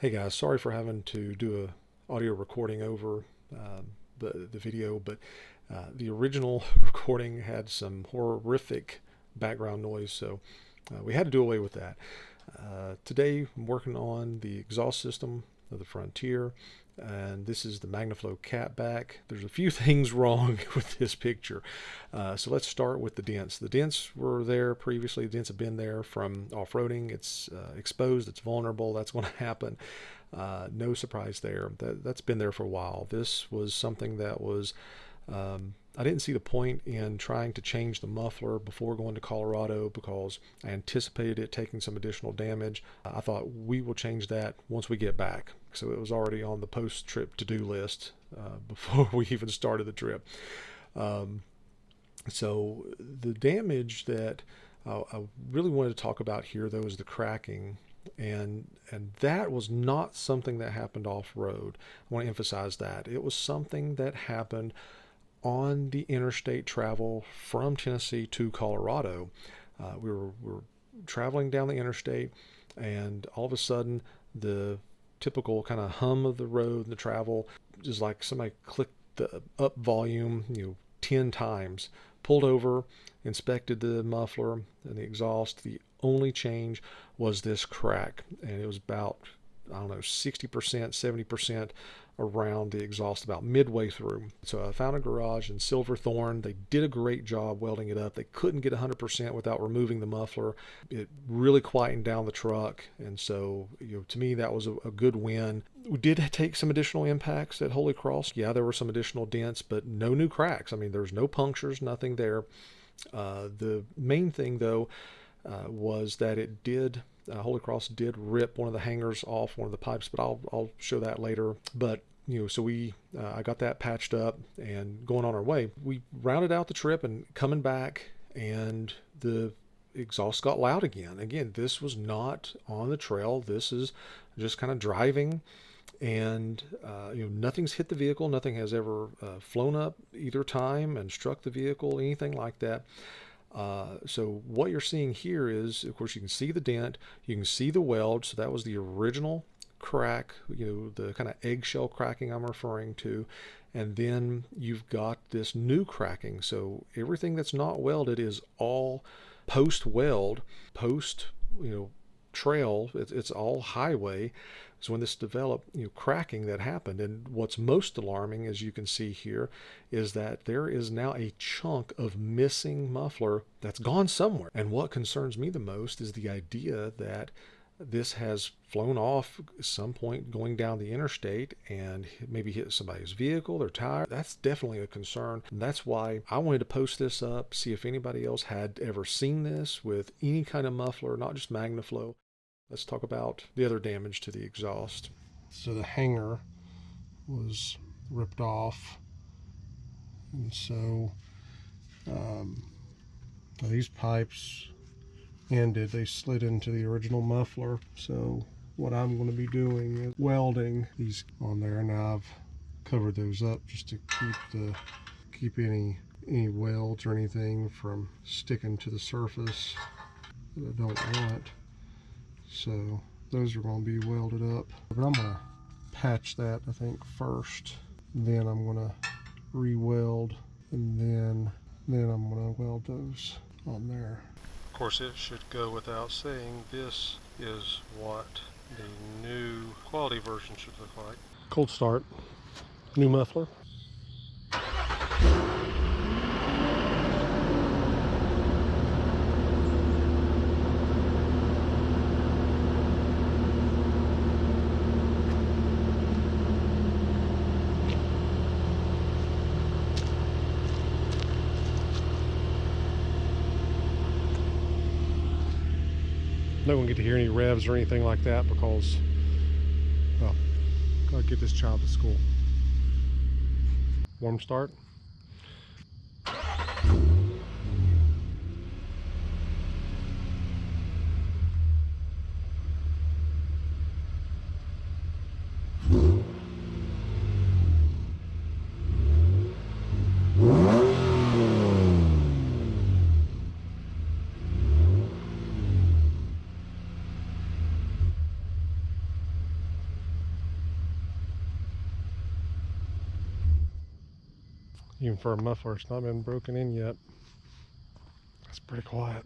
Hey guys, sorry for having to do a audio recording over the video, but the original recording had some horrific background noise, so we had to do away with that. Today I'm working on the exhaust system of the Frontier, and this is the Magnaflow catback. There's a few things wrong with this picture, so let's start with the dents. The dents were there previously. The dents have been there from off-roading. It's exposed, it's vulnerable, that's going to happen. No surprise there. That's been there for a while. This was something that was I didn't see the point in trying to change the muffler before going to Colorado because I anticipated it taking some additional damage. I thought we will change that once we get back. So it was already on the post-trip to-do list before we even started the trip. So the damage that I really wanted to talk about here, though, is the cracking. And that was not something that happened off-road. I want to emphasize that. It was something that happened on the interstate travel from Tennessee to Colorado. We were traveling down the interstate, and all of a sudden the typical kind of hum of the road and the travel, just like somebody clicked the up volume 10 times, pulled over, inspected the muffler and the exhaust. The only change was this crack, and it was about, I don't know, 60%, 70% around the exhaust, about midway through. So I found a garage in Silverthorne. They did a great job welding it up. They couldn't get 100% without removing the muffler. It really quietened down the truck, and so to me that was a good win. We did take some additional impacts at HolyCross. Yeah, there were some additional dents, but no new cracks. I mean, there's no punctures, nothing there. The main thing though was that it did HolyCross did rip one of the hangers off one of the pipes, but I'll show that later. But so I got that patched up and going on our way. We rounded out the trip and coming back, and the exhaust got loud again. Again, this was not on the trail. This is just kind of driving, and nothing's hit the vehicle. Nothing has ever flown up either time and struck the vehicle, anything like that. So what you're seeing here is, of course, you can see the dent, you can see the weld. So that was the original crack, the kind of eggshell cracking I'm referring to. And then you've got this new cracking. So everything that's not welded is all post-weld, trail. It's all highway. So when this developed, cracking that happened, and what's most alarming, as you can see here, is that there is now a chunk of missing muffler that's gone somewhere. And what concerns me the most is the idea that this has flown off at some point going down the interstate and maybe hit somebody's vehicle, their tire. That's definitely a concern. And that's why I wanted to post this up, see if anybody else had ever seen this with any kind of muffler, not just Magnaflow. Let's talk about the other damage to the exhaust. So the hanger was ripped off, and so these pipes ended. They slid into the original muffler. So what I'm going to be doing is welding these on there. Now I've covered those up just to keep any welds or anything from sticking to the surface that I don't want. So those are going to be welded up, but I'm going to patch that, I think, first. Then I'm going to re-weld, and then I'm going to weld those on there. Of course, it should go without saying, this is what the new quality version should look like. Cold start, new muffler. Not going to get to hear any revs or anything like that because, well, gotta get this child to school. Warm start. Even for a muffler, it's not been broken in yet. It's pretty quiet.